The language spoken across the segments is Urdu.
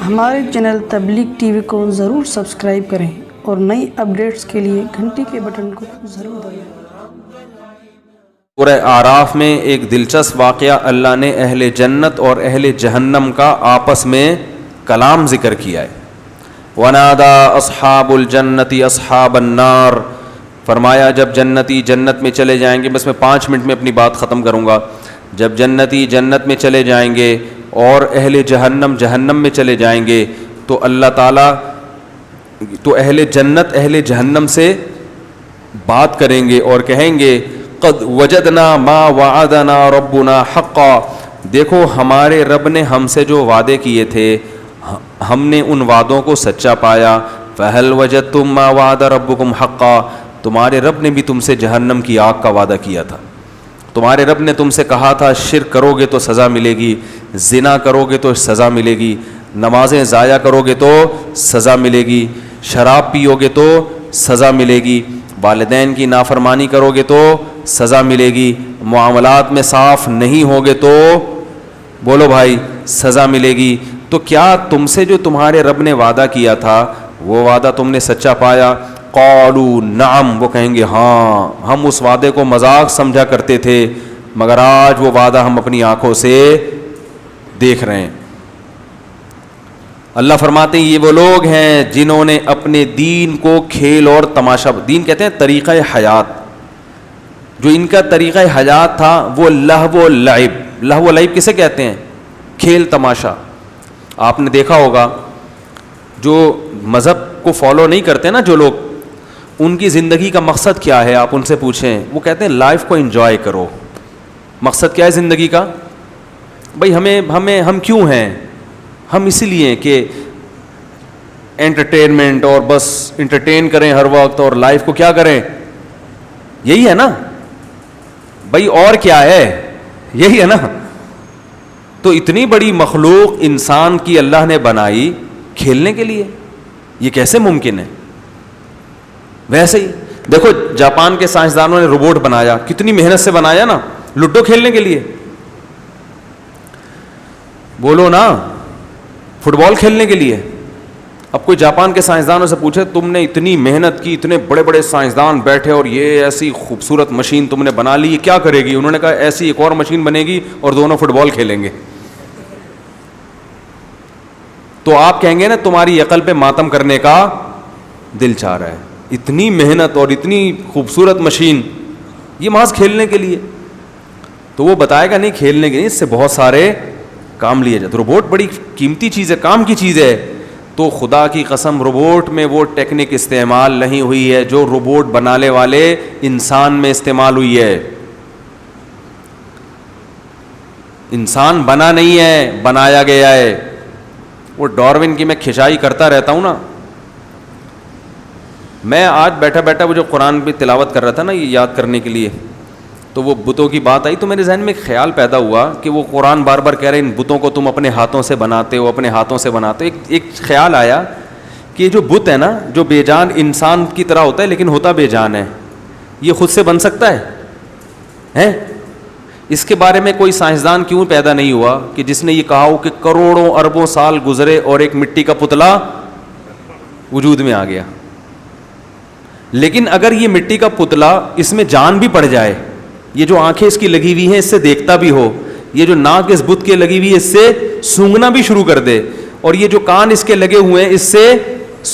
ہمارے چینل تبلیغ ٹی وی کو ضرور سبسکرائب کریں اور نئی اپڈیٹس کے لیے گھنٹی کے بٹن کو ضرور دبائیں۔ سورہ اعراف میں ایک دلچسپ واقعہ اللہ نے اہل جنت اور اہل جہنم کا آپس میں کلام ذکر کیا ہے۔ وَنَادَى أَصْحَابُ الْجَنَّةِ أَصْحَابَ النَّارِ، فرمایا جب جنتی جنت میں چلے جائیں گے، بس میں 5 منٹ میں اپنی بات ختم کروں گا، جب جنتی جنت میں چلے جائیں گے اور اہل جہنم جہنم میں چلے جائیں گے تو اللہ تعالیٰ تو اہل جنت اہل جہنم سے بات کریں گے اور کہیں گے قد وجدنا ما وعدنا ربنا حقا، دیکھو ہمارے رب نے ہم سے جو وعدے کیے تھے ہم نے ان وعدوں کو سچا پایا۔ فہل وجدتم ما وعد ربکم حقا، تمہارے رب نے بھی تم سے جہنم کی آگ کا وعدہ کیا تھا، تمہارے رب نے تم سے کہا تھا شرک کرو گے تو سزا ملے گی، زنا کرو گے تو سزا ملے گی، نمازیں ضائع کرو گے تو سزا ملے گی، شراب پیو گے تو سزا ملے گی، والدین کی نافرمانی کرو گے تو سزا ملے گی، معاملات میں صاف نہیں ہوگے تو بولو بھائی سزا ملے گی۔ تو کیا تم سے جو تمہارے رب نے وعدہ کیا تھا وہ وعدہ تم نے سچا پایا؟ قالوا نعم، وہ کہیں گے ہاں ہم اس وعدے کو مذاق سمجھا کرتے تھے مگر آج وہ وعدہ ہم اپنی آنکھوں سے دیکھ رہے ہیں۔ اللہ فرماتے ہیں یہ وہ لوگ ہیں جنہوں نے اپنے دین کو کھیل اور تماشا، دین کہتے ہیں طریقہ حیات، جو ان کا طریقہ حیات تھا وہ لہو و لعب، لہو و لعب کسے کہتے ہیں؟ کھیل تماشا۔ آپ نے دیکھا ہوگا جو مذہب کو فالو نہیں کرتے نا جو لوگ، ان کی زندگی کا مقصد کیا ہے آپ ان سے پوچھیں، وہ کہتے ہیں لائف کو انجوائے کرو۔ مقصد کیا ہے زندگی کا؟ بھائی ہم کیوں ہیں؟ ہم اسی لیے کہ انٹرٹینمنٹ اور بس انٹرٹین کریں ہر وقت اور لائف کو کیا کریں، یہی ہے نا بھائی، اور کیا ہے؟ یہی ہے نا۔ تو اتنی بڑی مخلوق انسان کی اللہ نے بنائی کھیلنے کے لیے، یہ کیسے ممکن ہے؟ ویسے ہی دیکھو جاپان کے سائنسدانوں نے روبوٹ بنایا، کتنی محنت سے بنایا نا، لوڈو کھیلنے کے لیے، بولو نا، فٹ بال کھیلنے کے لیے۔ اب کوئی جاپان کے سائنسدانوں سے پوچھے تم نے اتنی محنت کی، اتنے بڑے بڑے سائنسدان بیٹھے اور یہ ایسی خوبصورت مشین تم نے بنا لی، یہ کیا کرے گی؟ انہوں نے کہا ایسی ایک اور مشین بنے گی اور دونوں فٹ بال کھیلیں گے۔ تو آپ کہیں گے نا تمہاری عقل پہ ماتم کرنے کا دل چاہ رہا ہے، اتنی محنت اور اتنی خوبصورت مشین یہ محض کھیلنے کے لیے۔ تو وہ بتائے گا نہیں کھیلنے کے لیے، اس سے بہت سارے کام لیے جاتے۔ روبوٹ بڑی قیمتی چیز ہے، کام کی چیز ہے۔ تو خدا کی قسم روبوٹ میں وہ ٹیکنیک استعمال نہیں ہوئی ہے جو روبوٹ بنانے والے انسان میں استعمال ہوئی ہے۔ انسان بنا نہیں ہے، بنایا گیا ہے۔ وہ ڈاروین کی میں کھچائی کرتا رہتا ہوں نا، میں آج بیٹھا بیٹھا وہ جو قرآن پہ تلاوت کر رہا تھا نا یہ یاد کرنے کے لیے، تو وہ بتوں کی بات آئی تو میرے ذہن میں ایک خیال پیدا ہوا کہ وہ قرآن بار بار کہہ رہے ان بتوں کو تم اپنے ہاتھوں سے بناتے ہو، اپنے ہاتھوں سے بناتے ہو۔ ایک خیال آیا کہ جو بت ہے نا، جو بے جان انسان کی طرح ہوتا ہے لیکن ہوتا بے جان ہے، یہ خود سے بن سکتا ہے؟ اس کے بارے میں کوئی سائنسدان کیوں پیدا نہیں ہوا کہ جس نے یہ کہا ہو کہ کروڑوں اربوں سال گزرے اور ایک مٹی کا پتلا وجود میں آ گیا؟ لیکن اگر یہ مٹی کا پتلا اس میں جان بھی پڑ جائے، یہ جو آنکھیں اس کی لگی ہوئی ہیں اس سے دیکھتا بھی ہو، یہ جو ناک اس بت کے لگی ہوئی ہے اس سے سونگنا بھی شروع کر دے، اور یہ جو کان اس کے لگے ہوئے ہیں اس سے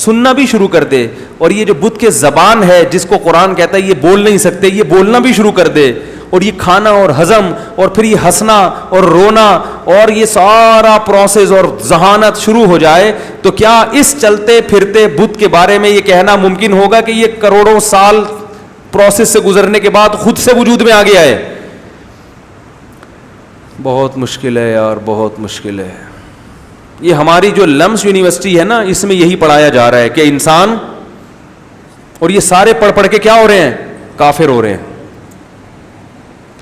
سننا بھی شروع کر دے، اور یہ جو بت کے زبان ہے جس کو قرآن کہتا ہے یہ بول نہیں سکتے، یہ بولنا بھی شروع کر دے، اور یہ کھانا اور ہضم اور پھر یہ ہنسنا اور رونا اور یہ سارا پروسیس اور ذہانت شروع ہو جائے، تو کیا اس چلتے پھرتے بت کے بارے میں یہ کہنا ممکن ہوگا کہ یہ کروڑوں سال پروسیس سے گزرنے کے بعد خود سے وجود میں آ گیا ہے؟ بہت مشکل ہے یار، بہت مشکل ہے۔ یہ ہماری جو لمس یونیورسٹی ہے نا اس میں یہی پڑھایا جا رہا ہے کہ انسان، اور یہ سارے پڑھ پڑھ کے کیا ہو رہے ہیں؟ کافر ہو رہے ہیں،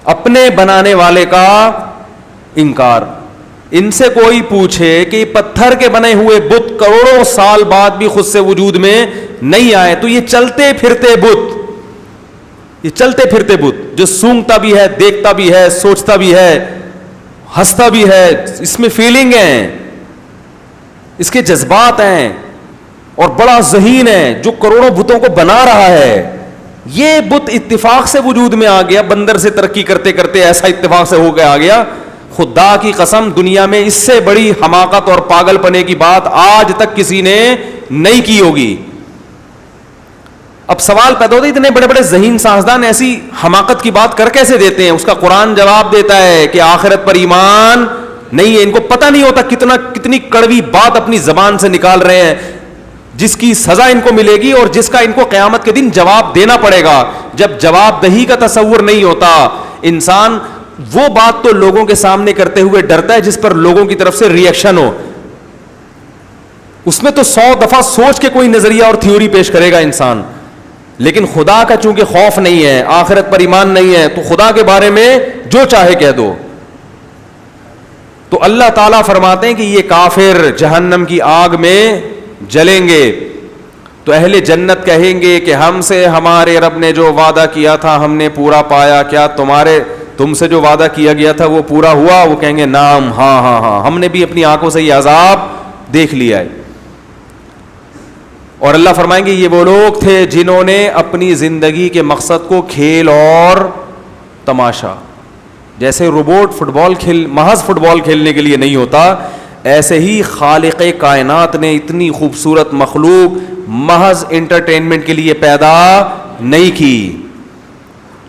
اپنے بنانے والے کا انکار۔ ان سے کوئی پوچھے کہ پتھر کے بنے ہوئے بت کروڑوں سال بعد بھی خود سے وجود میں نہیں آئے، تو یہ چلتے پھرتے بت، یہ چلتے پھرتے بت جو سونگتا بھی ہے، دیکھتا بھی ہے، سوچتا بھی ہے، ہنستا بھی ہے, اس میں فیلنگ ہیں, اس کے جذبات ہیں, اور بڑا ذہین ہے جو کروڑوں بتوں کو بنا رہا ہے. یہ بت اتفاق سے وجود میں آ گیا, بندر سے ترقی کرتے کرتے ایسا اتفاق سے ہو کے آ گیا. خدا کی قسم دنیا میں اس سے بڑی حماقت اور پاگل پنے کی بات آج تک کسی نے نہیں کی ہوگی. اب سوال پیدا ہوتا ہے اتنے بڑے بڑے ذہین سائنسدان ایسی حماقت کی بات کر کیسے دیتے ہیں؟ اس کا قرآن جواب دیتا ہے کہ آخرت پر ایمان نہیں ہے. ان کو پتہ نہیں ہوتا کتنی کڑوی بات اپنی زبان سے نکال رہے ہیں, جس کی سزا ان کو ملے گی اور جس کا ان کو قیامت کے دن جواب دینا پڑے گا. جب جواب دہی کا تصور نہیں ہوتا, انسان وہ بات تو لوگوں کے سامنے کرتے ہوئے ڈرتا ہے جس پر لوگوں کی طرف سے ری ایکشن ہو. اس میں تو 100 دفعہ سوچ کے کوئی نظریہ اور تھیوری پیش کرے گا انسان. لیکن خدا کا چونکہ خوف نہیں ہے, آخرت پر ایمان نہیں ہے, تو خدا کے بارے میں جو چاہے کہہ دو. تو اللہ تعالیٰ فرماتے ہیں کہ یہ کافر جہنم کی آگ میں جلیں گے. تو اہل جنت کہیں گے کہ ہم سے ہمارے رب نے جو وعدہ کیا تھا ہم نے پورا پایا, کیا تم سے جو وعدہ کیا گیا تھا وہ پورا ہوا؟ وہ کہیں گے نام, ہاں ہاں ہاں, ہم نے بھی اپنی آنکھوں سے یہ عذاب دیکھ لیا ہے. اور اللہ فرمائیں گے یہ وہ لوگ تھے جنہوں نے اپنی زندگی کے مقصد کو کھیل اور تماشا, جیسے روبوٹ محض فٹ بال کھیلنے کے لیے نہیں ہوتا, ایسے ہی خالق کائنات نے اتنی خوبصورت مخلوق محض انٹرٹینمنٹ کے لیے پیدا نہیں کی.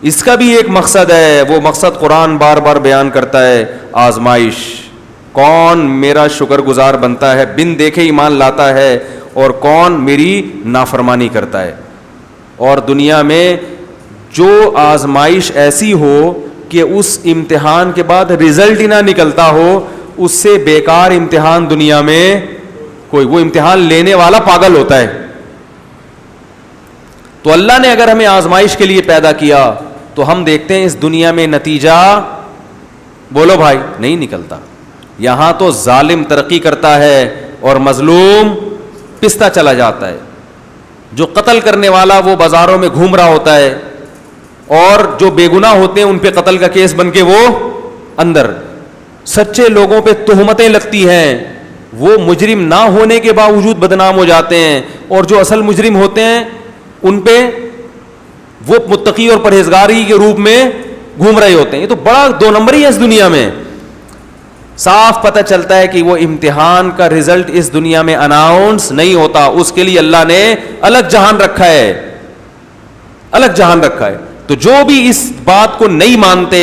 اس کا بھی ایک مقصد ہے, وہ مقصد قرآن بار بار بیان کرتا ہے, آزمائش. کون میرا شکر گزار بنتا ہے, بن دیکھے ایمان لاتا ہے, اور کون میری نافرمانی کرتا ہے. اور دنیا میں جو آزمائش ایسی ہو کہ اس امتحان کے بعد رزلٹ ہی نہ نکلتا ہو, اس سے بیکار امتحان دنیا میں کوئی, وہ امتحان لینے والا پاگل ہوتا ہے. تو اللہ نے اگر ہمیں آزمائش کے لیے پیدا کیا تو ہم دیکھتے ہیں اس دنیا میں نتیجہ بولو بھائی نہیں نکلتا. یہاں تو ظالم ترقی کرتا ہے اور مظلوم پستا چلا جاتا ہے. جو قتل کرنے والا وہ بازاروں میں گھوم رہا ہوتا ہے, اور جو بے گناہ ہوتے ہیں ان پہ قتل کا کیس بن کے وہ اندر. سچے لوگوں پہ تہمتیں لگتی ہیں, وہ مجرم نہ ہونے کے باوجود بدنام ہو جاتے ہیں, اور جو اصل مجرم ہوتے ہیں ان پہ وہ متقی اور پرہیزگاری کے روپ میں گھوم رہے ہوتے ہیں. یہ تو بڑا 2 نمبری ہے اس دنیا میں. صاف پتہ چلتا ہے کہ وہ امتحان کا رزلٹ اس دنیا میں اناؤنس نہیں ہوتا, اس کے لیے اللہ نے الگ جہان رکھا ہے, الگ جہان رکھا ہے. تو جو بھی اس بات کو نہیں مانتے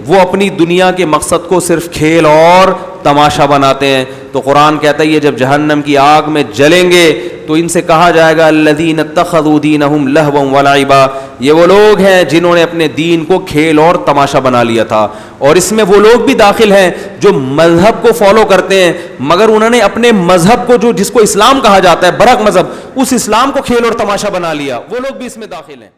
وہ اپنی دنیا کے مقصد کو صرف کھیل اور تماشا بناتے ہیں. تو قرآن کہتا ہے یہ جب جہنم کی آگ میں جلیں گے تو ان سے کہا جائے گا الذین اتخذوا دینہم لہوا ولعبا, یہ وہ لوگ ہیں جنہوں نے اپنے دین کو کھیل اور تماشا بنا لیا تھا. اور اس میں وہ لوگ بھی داخل ہیں جو مذہب کو فالو کرتے ہیں مگر انہوں نے اپنے مذہب کو جس کو اسلام کہا جاتا ہے برحق مذہب, اس اسلام کو کھیل اور تماشا بنا لیا, وہ لوگ بھی اس میں داخل ہیں.